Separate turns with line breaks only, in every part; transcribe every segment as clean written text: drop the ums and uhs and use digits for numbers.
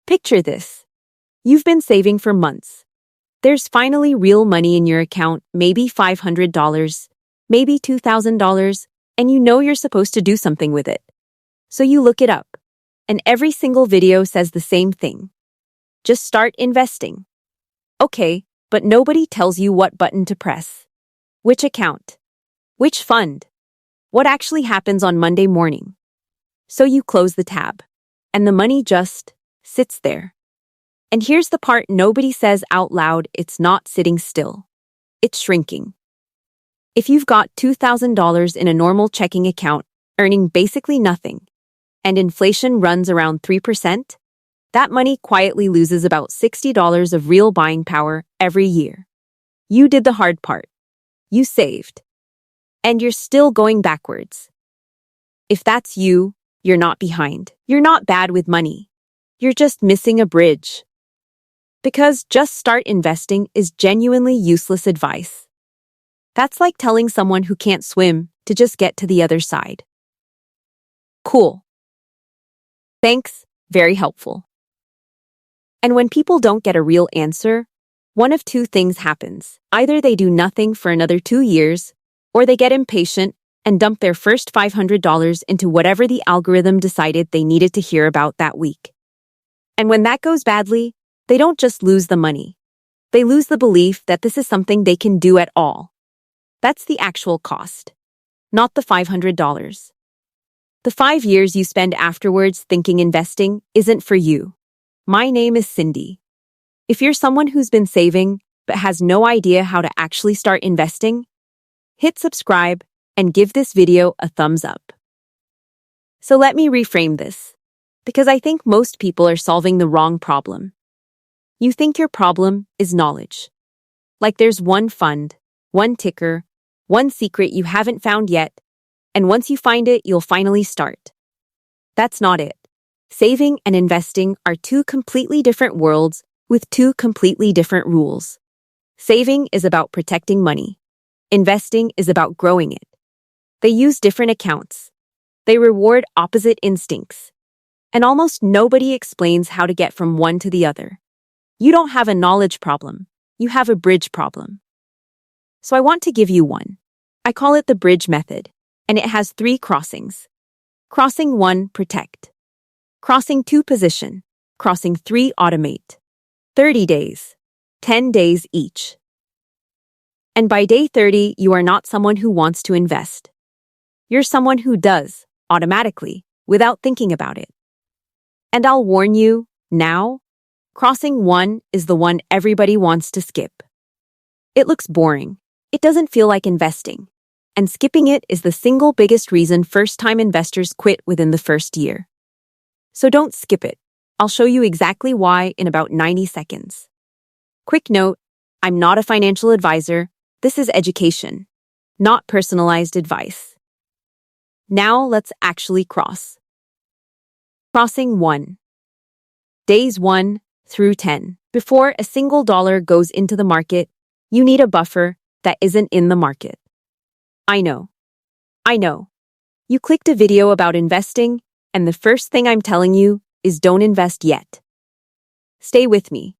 Picture this. You've been saving for months. There's finally real money in your account, maybe $500, maybe $2,000, and you know you're supposed to do something with it. So you look it up, and every single video says the same thing. Just start investing. Okay, but nobody tells you what button to press. Which account? Which fund? What actually happens on Monday morning? So you close the tab, and the money just sits there. And here's the part nobody says out loud: it's not sitting still. It's shrinking. If you've got $2,000 in a normal checking account, earning basically nothing, and inflation runs around 3%, that money quietly loses about $60 of real buying power every year. You did the hard part. You saved. And you're still going backwards. If that's you, you're not behind. You're not bad with money. You're just missing a bridge. Because just start investing is genuinely useless advice. That's like telling someone who can't swim to just get to the other side. Cool. Thanks, very helpful. And when people don't get a real answer, one of two things happens. Either they do nothing for another 2 years, or they get impatient and dump their first $500 into whatever the algorithm decided they needed to hear about that week. And when that goes badly, they don't just lose the money. They lose the belief that this is something they can do at all. That's the actual cost, not the $500. The 5 years you spend afterwards thinking investing isn't for you. My name is Cindy. If you're someone who's been saving but has no idea how to actually start investing, hit subscribe and give this video a thumbs up. So let me reframe this, because I think most people are solving the wrong problem. You think your problem is knowledge. Like there's one fund, one ticker, one secret you haven't found yet, and once you find it, you'll finally start. That's not it. Saving and investing are two completely different worlds with two completely different rules. Saving is about protecting money. Investing is about growing it. They use different accounts. They reward opposite instincts. And almost nobody explains how to get from one to the other. You don't have a knowledge problem. You have a bridge problem. So I want to give you one. I call it the bridge method, and it has 3 crossings. Crossing 1, protect. Crossing 2, position. Crossing 3, automate. 30 days. 10 days each. And by day 30, you are not someone who wants to invest. You're someone who does, automatically, without thinking about it. And I'll warn you, now, crossing 1 is the one everybody wants to skip. It looks boring. It doesn't feel like investing. And skipping it is the single biggest reason first-time investors quit within the first year. So don't skip it. I'll show you exactly why in about 90 seconds. Quick note, I'm not a financial advisor. This is education, not personalized advice. Now let's actually cross. Crossing 1. Days 1 through 10. Before a single dollar goes into the market, you need a buffer that isn't in the market. I know. You clicked a video about investing, and the first thing I'm telling you is don't invest yet. Stay with me,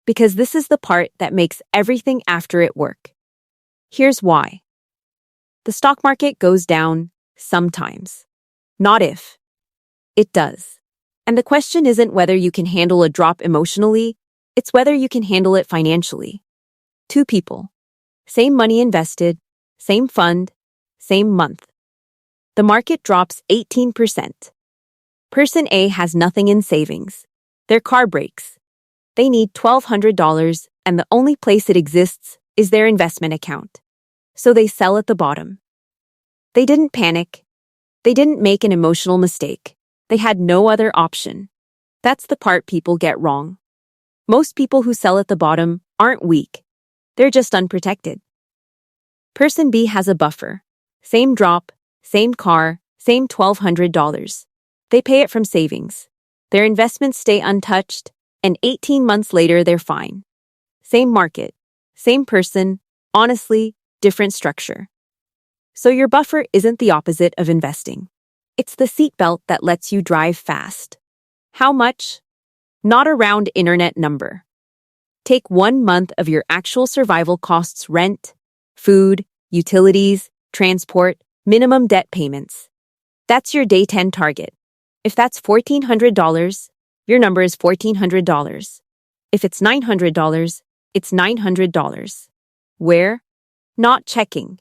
because this is the part that makes everything after it work. Here's why. The stock market goes down sometimes. Not if. It does. And the question isn't whether you can handle a drop emotionally, it's whether you can handle it financially. 2 people. Same money invested, same fund, same month. The market drops 18%. Person A has nothing in savings. Their car breaks. They need $1,200, and the only place it exists is their investment account. So they sell at the bottom. They didn't panic. They didn't make an emotional mistake. They had no other option. That's the part people get wrong. Most people who sell at the bottom aren't weak. They're just unprotected. Person B has a buffer. Same drop, same car, same $1,200. They pay it from savings. Their investments stay untouched, and 18 months later they're fine. Same market, same person, honestly, different structure. So your buffer isn't the opposite of investing. It's the seatbelt that lets you drive fast. How much? not a round internet number. Take 1 month of your actual survival costs: rent, food, utilities, transport, minimum debt payments. That's your day 10 target. If that's $1,400, your number is $1,400. If it's $900, it's $900. Where? Not checking.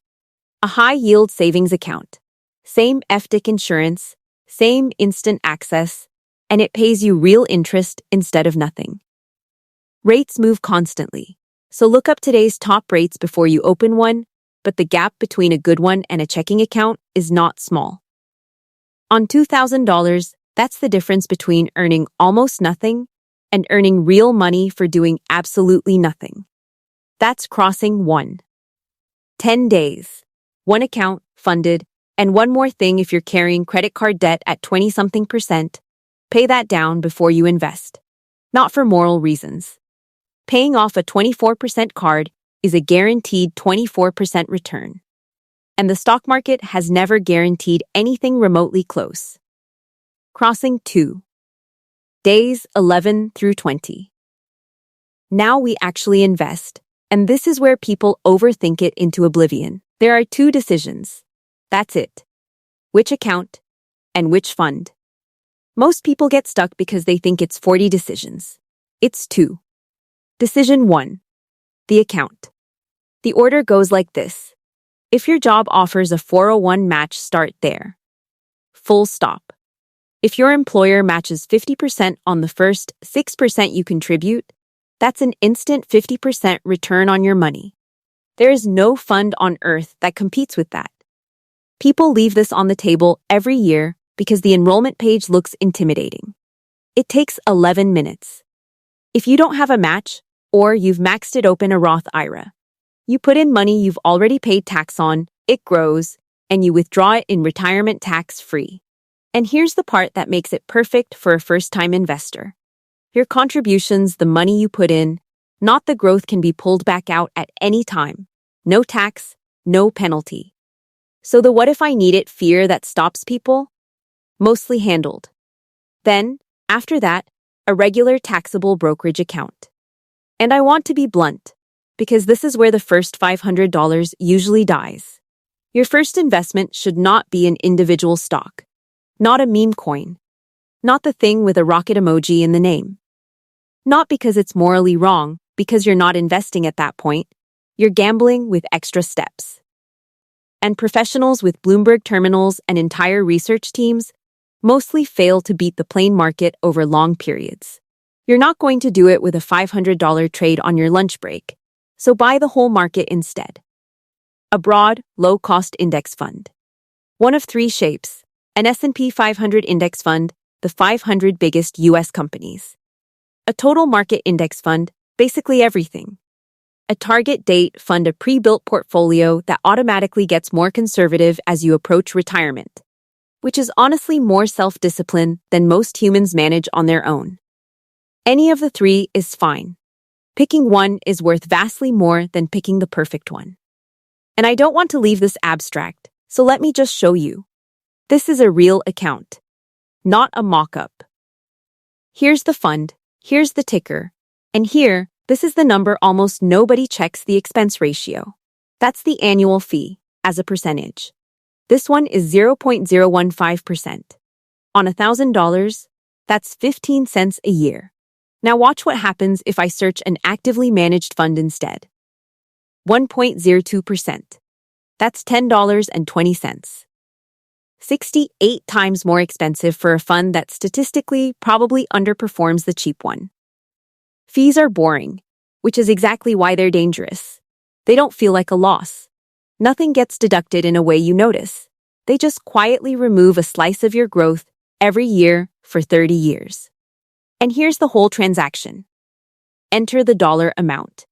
A high-yield savings account. Same FDIC insurance, same instant access, and it pays you real interest instead of nothing. Rates move constantly, so look up today's top rates before you open one, but the gap between a good one and a checking account is not small. On $2,000, that's the difference between earning almost nothing and earning real money for doing absolutely nothing. That's crossing 1. 10 days. One account, funded, and one more thing: if you're carrying credit card debt at 20-something%, pay that down before you invest. Not for moral reasons. Paying off a 24% card is a guaranteed 24% return. And the stock market has never guaranteed anything remotely close. Crossing 2. Days 11 through 20. Now we actually invest, and this is where people overthink it into oblivion. There are 2 decisions. That's it. Which account and which fund. Most people get stuck because they think it's 40 decisions. It's 2. Decision 1. The account. The order goes like this. If your job offers a 401 match, start there. Full stop. If your employer matches 50% on the first 6% you contribute, that's an instant 50% return on your money. There is no fund on earth that competes with that. People leave this on the table every year because the enrollment page looks intimidating. It takes 11 minutes. If you don't have a match, or you've maxed it open a Roth IRA, you put in money you've already paid tax on, it grows, and you withdraw it in retirement tax-free. And here's the part that makes it perfect for a first-time investor. Your contributions, the money you put in, not the growth, can be pulled back out at any time. No tax, no penalty. So the what if I need it fear that stops people? Mostly handled. Then, after that, a regular taxable brokerage account. And I want to be blunt, because this is where the first $500 usually dies. Your first investment should not be an individual stock, not a meme coin, not the thing with a rocket emoji in the name. Not because it's morally wrong, because you're not investing at that point. You're gambling with extra steps. And professionals with Bloomberg terminals and entire research teams mostly fail to beat the plain market over long periods. You're not going to do it with a $500 trade on your lunch break, so buy the whole market instead. A broad, low-cost index fund. One of 3 shapes: an S&P 500 index fund, the 500 biggest U.S. companies. A total market index fund, basically everything. A target date fund, a pre-built portfolio that automatically gets more conservative as you approach retirement, which is honestly more self-discipline than most humans manage on their own. Any of the 3 is fine. Picking one is worth vastly more than picking the perfect one. And I don't want to leave this abstract, so let me just show you. This is a real account, not a mock-up. Here's the fund, here's the ticker, and here, this is the number almost nobody checks: the expense ratio. That's the annual fee, as a percentage. This one is 0.015%. On $1,000, that's 15 cents a year. Now watch what happens if I search an actively managed fund instead. 1.02%. That's $10.20. 68 times more expensive for a fund that statistically probably underperforms the cheap one. Fees are boring, which is exactly why they're dangerous. They don't feel like a loss. Nothing gets deducted in a way you notice. They just quietly remove a slice of your growth every year for 30 years. And here's the whole transaction. Enter the dollar amount.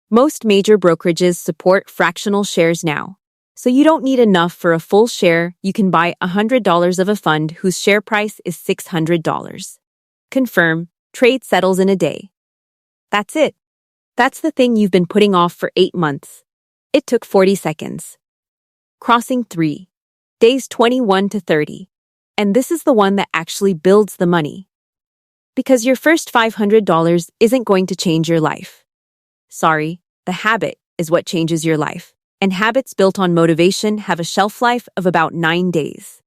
Most major brokerages support fractional shares now, so you don't need enough for a full share. You can buy $100 of a fund whose share price is $600. Confirm, trade settles in a day. That's it. That's the thing you've been putting off for 8 months. It took 40 seconds. Crossing 3. Days 21 to 30. And this is the one that actually builds the money. Because your first $500 isn't going to change your life. Sorry, the habit is what changes your life. And habits built on motivation have a shelf life of about 9 days.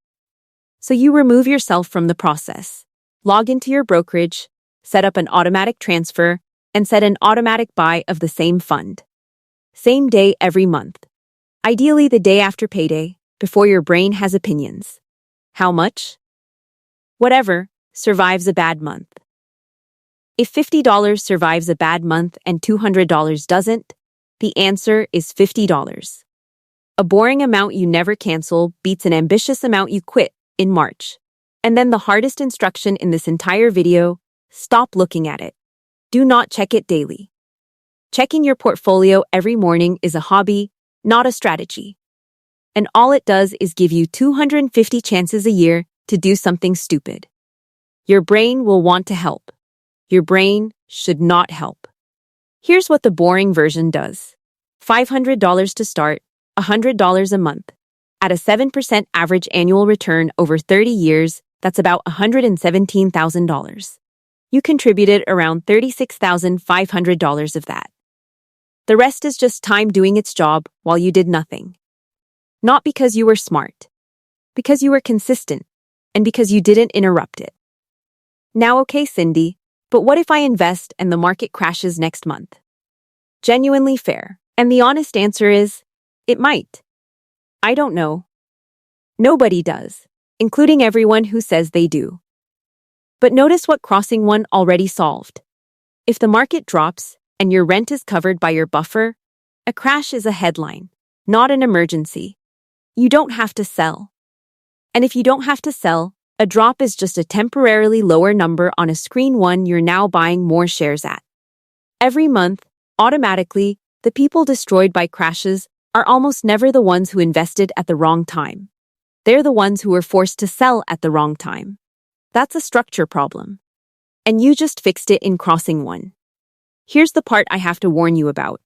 So you remove yourself from the process. Log into your brokerage, set up an automatic transfer, and set an automatic buy of the same fund. Same day every month. Ideally the day after payday, before your brain has opinions. How much? Whatever survives a bad month. If $50 survives a bad month and $200 doesn't, the answer is $50. A boring amount you never cancel beats an ambitious amount you quit in March. And then the hardest instruction in this entire video, stop looking at it. Do not check it daily. Checking your portfolio every morning is a hobby, not a strategy. And all it does is give you 250 chances a year to do something stupid. Your brain will want to help. Your brain should not help. Here's what the boring version does. $500 to start, $100 a month. At a 7% average annual return over 30 years, that's about $117,000. You contributed around $36,500 of that. The rest is just time doing its job while you did nothing. Not because you were smart, because you were consistent, and because you didn't interrupt it. Now, okay, Cindy, but what if I invest and the market crashes next month? Genuinely fair. And the honest answer is, it might. I don't know. Nobody does, including everyone who says they do. But notice what crossing one already solved. If the market drops and your rent is covered by your buffer, a crash is a headline, not an emergency. You don't have to sell. And if you don't have to sell, a drop is just a temporarily lower number on a screen one you're now buying more shares at. Every month, automatically, the people destroyed by crashes are almost never the ones who invested at the wrong time. They're the ones who were forced to sell at the wrong time. That's a structure problem. And you just fixed it in crossing one. Here's the part I have to warn you about.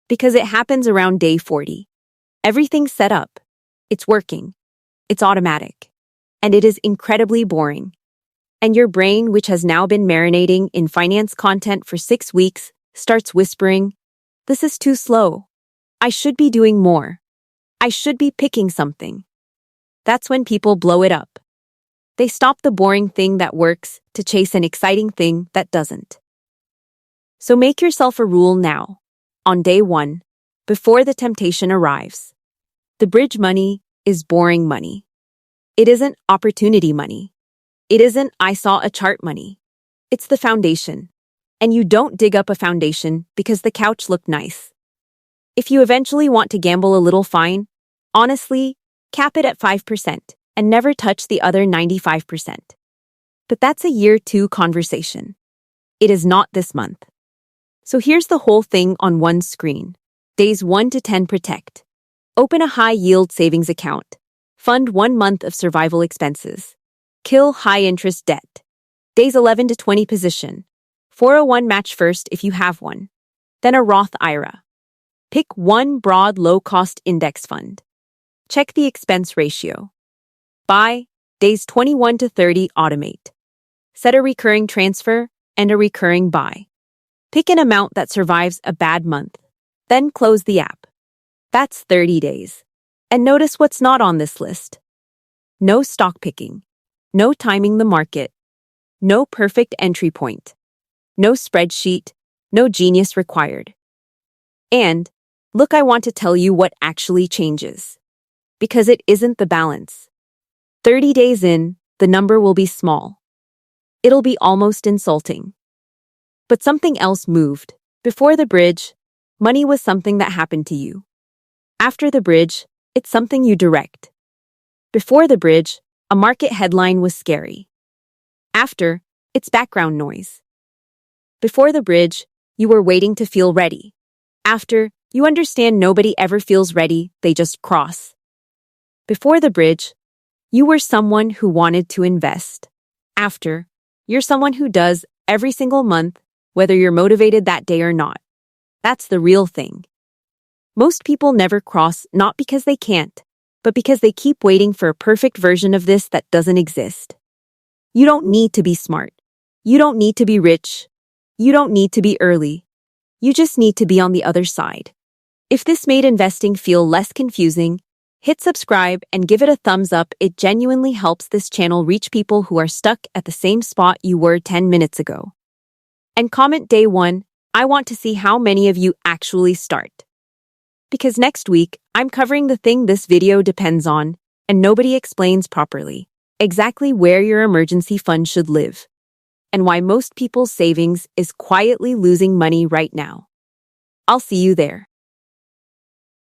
Because it happens around day 40. Everything's set up. It's working. It's automatic. And it is incredibly boring. And your brain, which has now been marinating in finance content for 6 weeks, starts whispering, "This is too slow. I should be doing more. I should be picking something." That's when people blow it up. They stop the boring thing that works to chase an exciting thing that doesn't. So make yourself a rule now, on day 1, before the temptation arrives. The bridge money is boring money. It isn't opportunity money. It isn't I saw a chart money. It's the foundation. And you don't dig up a foundation because the couch looked nice. If you eventually want to gamble a little, fine. Honestly, cap it at 5% and never touch the other 95%. But that's a year 2 conversation. It is not this month. So here's the whole thing on one screen. Days 1 to 10 protect. Open a high-yield savings account. Fund 1 month of survival expenses. Kill high-interest debt. Days 11 to 20 position. 401 match first if you have one. Then a Roth IRA. Pick one broad low-cost index fund. Check the expense ratio. Buy, days 21 to 30 automate. Set a recurring transfer and a recurring buy. Pick an amount that survives a bad month. Then close the app. That's 30 days. And notice what's not on this list. No stock picking. No timing the market. No perfect entry point. No spreadsheet. No genius required. And, look, I want to tell you what actually changes. Because it isn't the balance. 30 days in, the number will be small. It'll be almost insulting. But something else moved. Before the bridge, money was something that happened to you. After the bridge, it's something you direct. Before the bridge, a market headline was scary. After, it's background noise. Before the bridge, you were waiting to feel ready. After, you understand nobody ever feels ready, they just cross. Before the bridge, you were someone who wanted to invest. After, you're someone who does every single month, whether you're motivated that day or not. That's the real thing. Most people never cross not because they can't, but because they keep waiting for a perfect version of this that doesn't exist. You don't need to be smart. You don't need to be rich. You don't need to be early. You just need to be on the other side. If this made investing feel less confusing, hit subscribe and give it a thumbs up. It genuinely helps this channel reach people who are stuck at the same spot you were 10 minutes ago. And comment day 1, I want to see how many of you actually start. Because next week, I'm covering the thing this video depends on, and nobody explains properly. Exactly where your emergency fund should live. And why most people's savings is quietly losing money right now. I'll see you there.